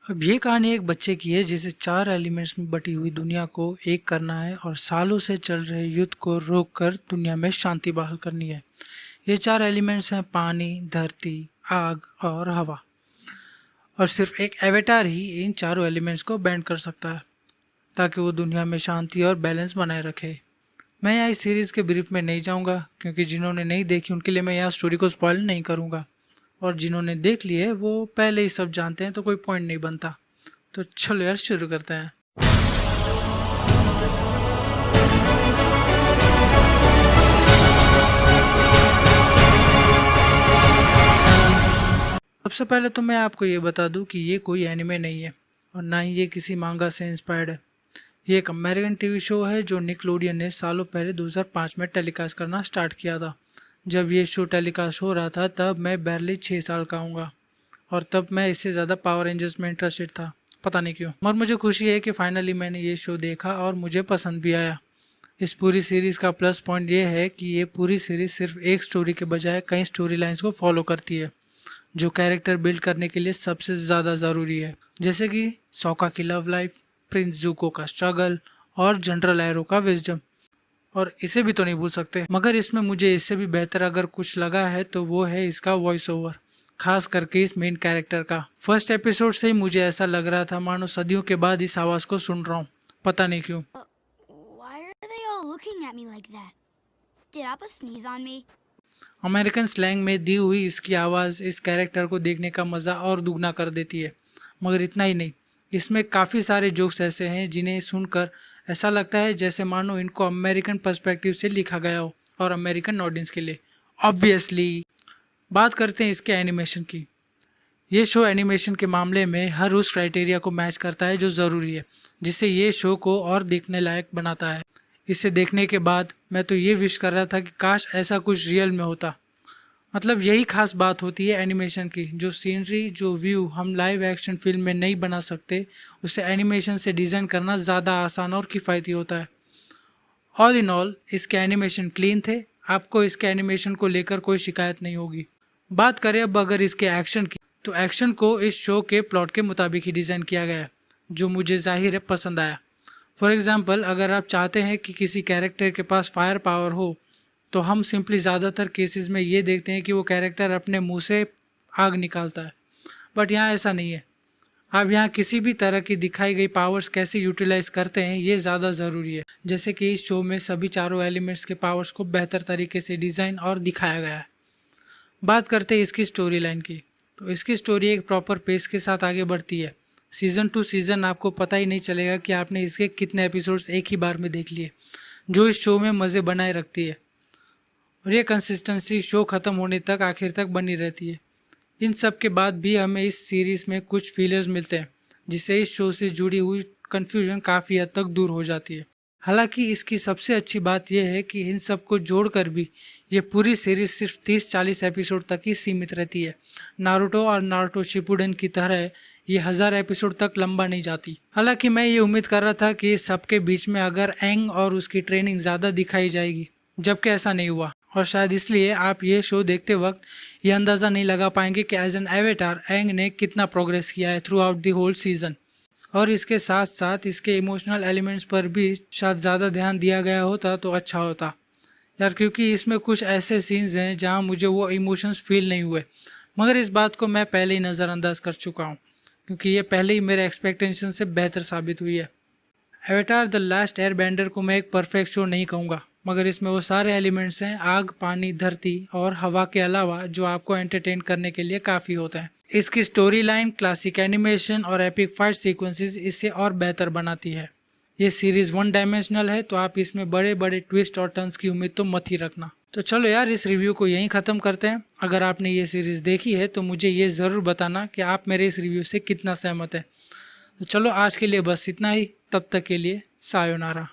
अब ये कहानी एक बच्चे की है जिसे 4 एलिमेंट्स में बटी हुई दुनिया को एक करना है और सालों से चल रहे युद्ध को रोककर दुनिया में शांति बहाल करनी है। ये 4 एलिमेंट्स हैं पानी, धरती, आग और हवा। और सिर्फ एक एवेटार ही इन चारों एलिमेंट्स को बैंड कर सकता है ताकि वो दुनिया में शांति और बैलेंस बनाए रखे। मैं यहाँ इस सीरीज़ के ब्रीफ में नहीं जाऊँगा क्योंकि जिन्होंने नहीं देखी उनके लिए मैं यहाँ स्टोरी को स्पॉइल नहीं करूँगा, और जिन्होंने देख ली है वो पहले ही सब जानते हैं तो कोई पॉइंट नहीं बनता। तो चलो यार शुरू करते हैं। सबसे पहले तो मैं आपको ये बता दूं कि ये कोई एनिमे नहीं है और ना ही ये किसी मांगा से इंस्पायर्ड है। ये एक अमेरिकन टीवी शो है जो निकलोडियन ने सालों पहले 2005 में टेलीकास्ट करना स्टार्ट किया था। जब ये शो टेलीकास्ट हो रहा था तब मैं बैरली 6 साल का हूँगा और तब मैं इससे ज़्यादा पावर रेंजर्स में इंटरेस्टेड था, पता नहीं क्यों। और मुझे खुशी है कि फाइनली मैंने ये शो देखा और मुझे पसंद भी आया। इस पूरी सीरीज़ का प्लस पॉइंट ये है कि ये पूरी सीरीज़ सिर्फ एक स्टोरी के बजाय कई स्टोरी लाइन्स को फॉलो करती है जो कैरेक्टर बिल्ड करने के लिए सबसे ज़्यादा ज़रूरी है, जैसे कि सोका की लव लाइफ, प्रिंस जुको का स्ट्रगल और जनरल एरो का विजडम। और इसे भी तो नहीं भूल सकते, मगर इसमें मुझे इससे भी बेहतर अगर कुछ लगा है तो वो है इसका वॉइस ओवर, खास करके इस मेन कैरेक्टर का। फर्स्ट एपिसोड से ही मुझे ऐसा लग रहा था मानो सदियों के बाद इस आवाज़ को सुन रहा हूँ, पता नहीं क्यों। अमेरिकन स्लैंग में दी हुई इसकी आवाज़ इस कैरेक्टर को देखने का मज़ा और दुगना कर देती है। मगर इतना ही नहीं, इसमें काफ़ी सारे जोक्स ऐसे हैं जिन्हें सुनकर ऐसा लगता है जैसे मानो इनको अमेरिकन पर्सपेक्टिव से लिखा गया हो और अमेरिकन ऑडियंस के लिए। ऑब्वियसली बात करते हैं इसके एनिमेशन की। ये शो एनिमेशन के मामले में हर उस क्राइटेरिया को मैच करता है जो ज़रूरी है, जिससे ये शो को और देखने लायक बनाता है। इसे देखने के बाद मैं तो ये विश कर रहा था कि काश ऐसा कुछ रियल में होता। मतलब यही खास बात होती है एनिमेशन की, जो सीनरी, जो व्यू हम लाइव एक्शन फिल्म में नहीं बना सकते, उसे एनिमेशन से डिज़ाइन करना ज़्यादा आसान और किफ़ायती होता है। ऑल इन ऑल इसके एनिमेशन क्लीन थे, आपको इसके एनिमेशन को लेकर कोई शिकायत नहीं होगी। बात करें अब अगर इसके एक्शन की, तो एक्शन को इस शो के प्लॉट के मुताबिक ही डिज़ाइन किया गया है, जो मुझे जाहिर है पसंद आया। फॉर एग्ज़ाम्पल, अगर आप चाहते हैं कि किसी कैरेक्टर के पास फायर पावर हो तो हम सिंपली ज़्यादातर केसेस में ये देखते हैं कि वो कैरेक्टर अपने मुंह से आग निकालता है, बट यहाँ ऐसा नहीं है। आप यहाँ किसी भी तरह की दिखाई गई पावर्स कैसे यूटिलाइज करते हैं ये ज़्यादा ज़रूरी है, जैसे कि इस शो में सभी चारों एलिमेंट्स के पावर्स को बेहतर तरीके से डिज़ाइन और दिखाया गया है। बात करते हैं इसकी स्टोरी लाइन की, तो इसकी स्टोरी एक प्रॉपर पेस के साथ आगे बढ़ती है। सीज़न टू सीज़न आपको पता ही नहीं चलेगा कि आपने इसके कितने एपिसोड्स एक ही बार में देख लिए, जो इस शो में मज़े बनाए रखती है। और ये कंसिस्टेंसी शो ख़त्म होने तक आखिर तक बनी रहती है। इन सब के बाद भी हमें इस सीरीज़ में कुछ फीलर्स मिलते हैं जिससे इस शो से जुड़ी हुई कन्फ्यूजन काफ़ी हद तक दूर हो जाती है। हालांकि इसकी सबसे अच्छी बात यह है कि इन सब को जोड़कर भी ये पूरी सीरीज़ सिर्फ 30-40 एपिसोड तक ही सीमित रहती है। नारुतो और नारुतो शिपुडेन की तरह ये 1000 एपिसोड तक लंबा नहीं जाती। हालांकि मैं ये उम्मीद कर रहा था कि इस सबके बीच में अगर एंग और उसकी ट्रेनिंग ज़्यादा दिखाई जाएगी, जबकि ऐसा नहीं हुआ। और शायद इसलिए आप ये शो देखते वक्त ये अंदाज़ा नहीं लगा पाएंगे कि एज एन एवेटार एंग ने कितना प्रोग्रेस किया है throughout the whole season. और इसके साथ साथ इसके इमोशनल एलिमेंट्स पर भी शायद ज़्यादा ध्यान दिया गया होता तो अच्छा होता यार, क्योंकि इसमें कुछ ऐसे सीन्स हैं जहाँ मुझे वो इमोशंस फील नहीं हुए। मगर इस बात को मैं पहले ही नज़रअंदाज कर चुका हूँ क्योंकि ये पहले ही मेरे एक्सपेक्टेशन से बेहतर साबित हुई है। एवेटार द लास्ट एयरबेंडर को मैं एक परफेक्ट शो नहीं कहूँगा, मगर इसमें वो सारे एलिमेंट्स हैं आग, पानी, धरती और हवा के अलावा जो आपको एंटरटेन करने के लिए काफ़ी होता है। इसकी स्टोरी लाइन, क्लासिक एनिमेशन और एपिक फाइट सीक्वेंसेस इसे और बेहतर बनाती है। ये सीरीज़ वन डायमेंशनल है तो आप इसमें बड़े बड़े ट्विस्ट और टर्न्स की उम्मीद तो मत ही रखना। तो चलो यार इस रिव्यू को यहीं ख़त्म करते हैं। अगर आपने ये सीरीज़ देखी है तो मुझे ये ज़रूर बताना कि आप मेरे इस रिव्यू से कितना सहमत है। तो चलो आज के लिए बस इतना ही, तब तक के लिए सायोनारा।